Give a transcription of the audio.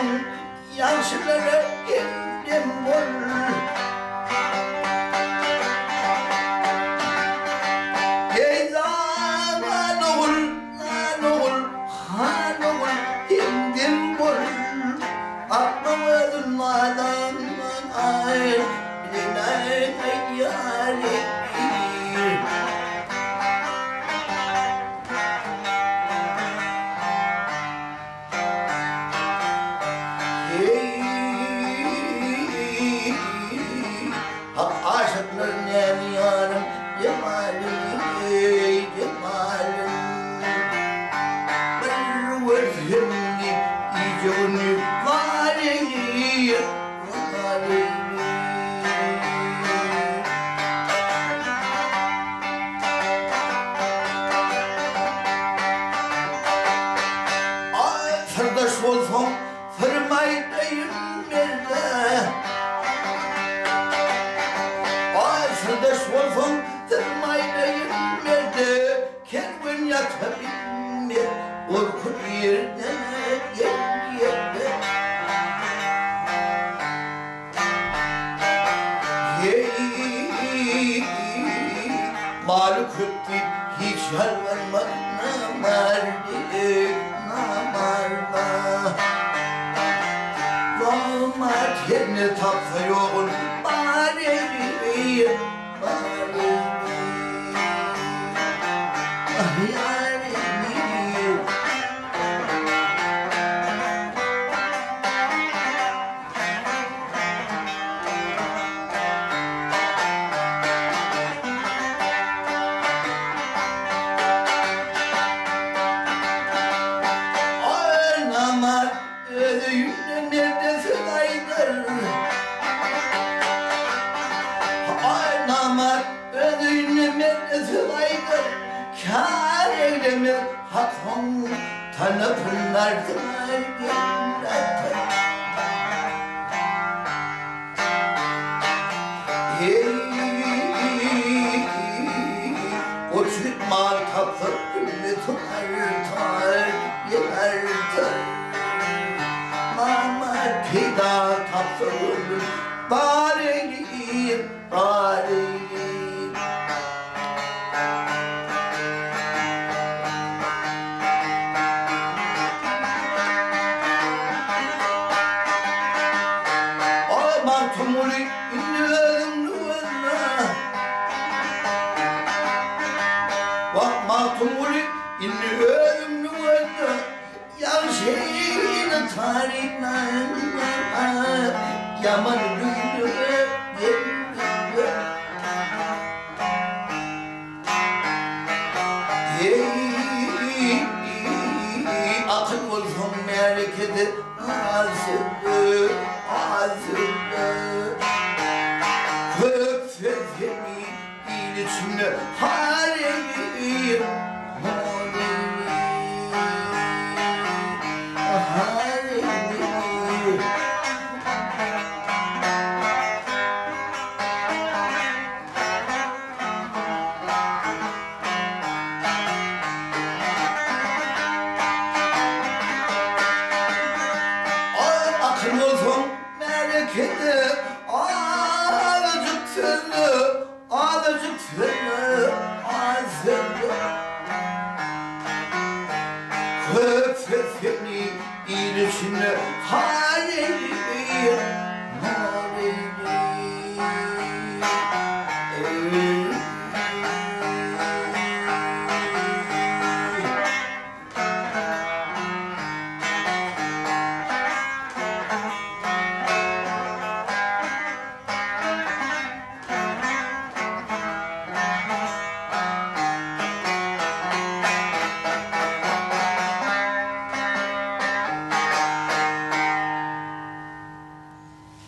Haton yaşları indim bol. Ey zaman oğul, lan oğul, han oğul indim bol. Aklımı durmadan ay bilinay yâri. Aşıkların yanıyorum cemalim, cemalim. Bir vazhimli icabını var eyleyim, var eyleyim. Ay sırdaş olsam fırmaydayım nerede? Sırdaş olsam tırmaydayım nerede? Kervan yatabilme korkut yerden yerde. Maluk öptü hiç yalvarma namardi namarda. Rahmat yerine tapsa yoğun bari. Kâr eylemez hakkım tanıpınlardır yıllardır. O çıkmal tatlı ümmetim artar yıllardır. Mama pida tatlı bari bari. Tumuli inlerim nuvenna, vakma tumuli inlerim nuvenna, yavşeğine tarihlen yaman gülüme gülüme. Akıl olsun memleketi azılı azılı. Köp sözemi içimde haleyim, haleyim, haleyim. Akıl olsun memleketi azıcık sözlü, azıcık sözlü, azıcık. Köp sesini ilişimle haleyim, haleyim.